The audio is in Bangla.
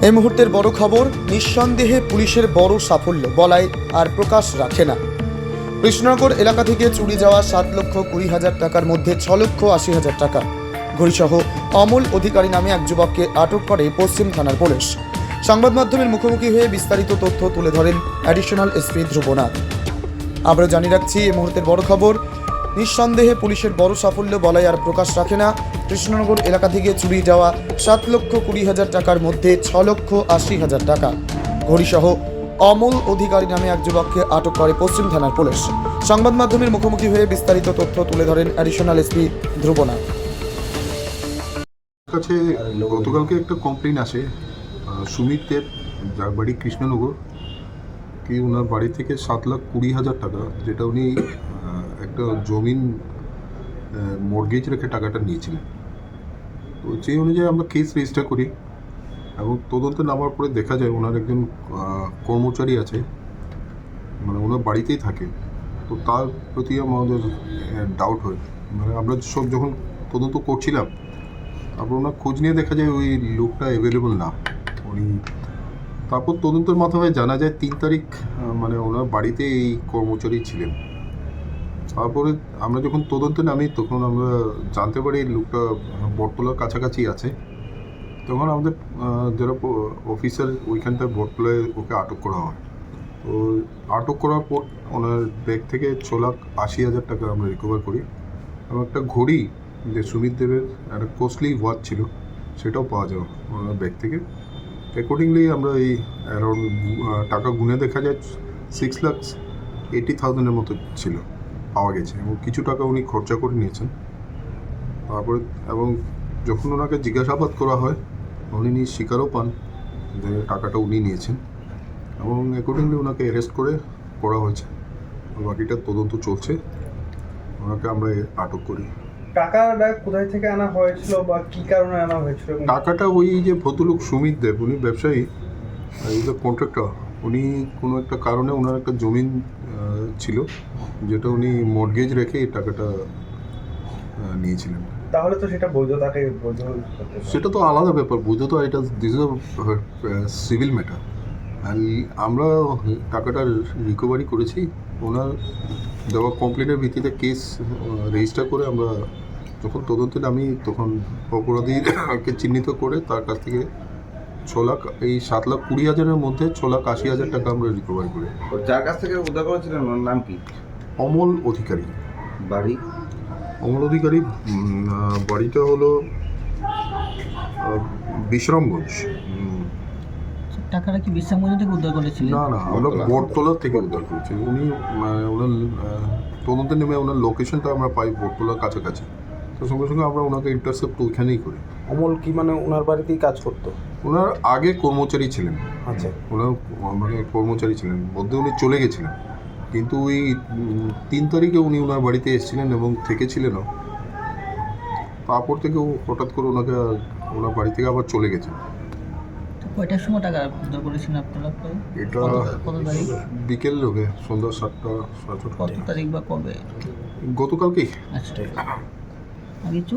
এই মুহূর্তের বড় খবর, নিঃসন্দেহে পুলিশের বড় সাফল্য বলায় আর প্রকাশ রাখে না। কৃষ্ণনগর এলাকা থেকে চুরি যাওয়া 7,20,000 টাকার মধ্যে 6,80,000 টাকা ঘড়িসহ অমল অধিকারী নামে এক যুবককে আটক করে পশ্চিম থানার পুলিশ। সংবাদ মাধ্যমের মুখোমুখি হয়ে বিস্তারিত তথ্য তুলে ধরেন অ্যাডিশনাল এসপি ধ্রুবনাথ। আবারও জানিয়ে রাখছি, এই মুহূর্তের বড় খবর, নিঃসন্দেহে পুলিশের বড় সাফল্য বলায় আর প্রকাশ রাখে না। কৃষ্ণনগর এলাকা থেকে চুরি যাওয়া 7,20,000 টাকার মধ্যে 6,80,000 টাকা ঘড়িসহ অমল অধিকারী নামে এক যুবককে আটক করে পশ্চিম থানার পুলিশ। সংবাদ মাধ্যমের মুখোমুখি হয়ে বিস্তারিত তথ্য তুলে ধরেন অ্যাডিশনাল এসপি ধ্রুবনাথ। কাছে গতকালকে একটা কমপ্লেন আসে সুমিত দেব, যার বাড়ি কৃষ্ণনগর, কি ওনার বাড়ি থেকে 7,20,000 টাকা, যেটা উনি একটা জমিন মর্গেজ রেখে টাকাটা নিয়েছিলেন। তো সেই অনুযায়ী আমরা কেস রেজিস্টার করি এবং তদন্তে নামার পরে দেখা যায় ওনার একজন কর্মচারী আছে, মানে ওনার বাড়িতেই থাকে। তো তার প্রতি আমাদের ডাউট হয়, মানে আমরা সব যখন তদন্ত করছিলাম, তারপর ওনার খোঁজ নিয়ে দেখা যায় ওই লোকটা অ্যাভেলেবল না। উনি তারপর তদন্তের মাধ্যমে জানা যায় 3 তারিখ মানে ওনার বাড়িতে এই কর্মচারী ছিলেন। তারপরে আমরা যখন তদন্তে নামি তখন আমরা জানতে পারি লোকটা বটতলার কাছাকাছি আছে। তখন আমাদের যারা অফিসার ওইখানটায় বটতলায় ওকে আটক করা হয়। তো আটক করার পর ওনার ব্যাগ থেকে 6,80,000 টাকা আমরা রিকভার করি এবং একটা ঘড়ি, যে সুমিত দেবের একটা কস্টলি ওয়াচ ছিল, সেটাও পাওয়া যায় ওনার ব্যাগ থেকে। অ্যাকর্ডিংলি আমরা এই অ্যারাউন্ড টাকা গুনে দেখা যায় 6,80,000 মতো ছিল, পাওয়া গেছে এবং কিছু টাকা উনি খরচা করে নিয়েছেন। তারপরে এবং যখন ওনাকে জিজ্ঞাসাবাদ করা হয় উনি স্বীকারও পান যে টাকাটা উনি নিয়েছেন এবং অ্যাকর্ডিংলি ওনাকে অ্যারেস্ট করে করা হয়েছে। বাকিটা তদন্ত চলছে, ওনাকে আমরা আটক করি। টাকাটা কোথায় থেকে আনা হয়েছিল বা কি কারণে আনা হয়েছিল? টাকাটা ওই যে ভদ্রলোক সুমিত দেব, উনি ব্যবসায়ী, এই যে কন্ট্রাক্টর, উনি কোনো একটা কারণে ওনার একটা জমিন ছিল, যেটা উনি মর্গেজ রেখে এই টাকাটা নিয়েছিলেন। তাহলে তো সেটা বৈধতাকে বৈধ, সেটা তো আলাদা ব্যাপার, বৈধতা, এটা দিস ইজ সিভিল ম্যাটার। আমরা টাকাটা রিকভারি করেছি, ওনার দেওয়া কমপ্লেনের ভিত্তিতে কেস রেজিস্টার করে আমরা যখন তদন্তে নামি তখন অপরাধীকে চিহ্নিত করে তার কাছ থেকে 7,20,000 মধ্যে 6,80,000 টাকা আমরা রিকভারি করি। যার কাছ থেকে উদ্ধার করেছিলেন ওনার নাম কি? অমল অধিকারী। বাড়ি? অমল অধিকারী বাড়িটা হলো বিশ্রামগঞ্জ। টাকাটা কি বিশ্রামগঞ্জ থেকে উদ্ধার করেছিলেন? না না, আমরা বটতলা থেকে উদ্ধার করেছি। উনি ওনার তদন্তে নেমে ওনার লোকেশনটা আমরা পাই বটতলার কাছাকাছি, তো সঙ্গে সঙ্গে আমরা ওনাকে ইন্টারসেপ্ট ওইখানেই করি। অমল কি মানে ওনার বাড়িতেই কাজ করতো? ওনার আগে কর্মচারী ছিলেন, আচ্ছা, ওনার মানে কর্মচারী ছিলেন, মধ্যে উনি চলে গেছিলেন, কিন্তু ওই 3 তারিখে উনি ওনার বাড়িতে এসেছিলেন এবং থেকেছিলেনও। তারপর থেকে হঠাৎ করে ওনার বাড়ি থেকে আবার চলে গেছেন। কয়টার সময় টাকা উদ্ধার করেছিলেন আপনারা? এটা কত তারিখ? বিকেল হবে, সন্ধ্যা 7টা 7:30। কত তারিখ বা কবে? গতকালকেই। আচ্ছা, আর কিছু?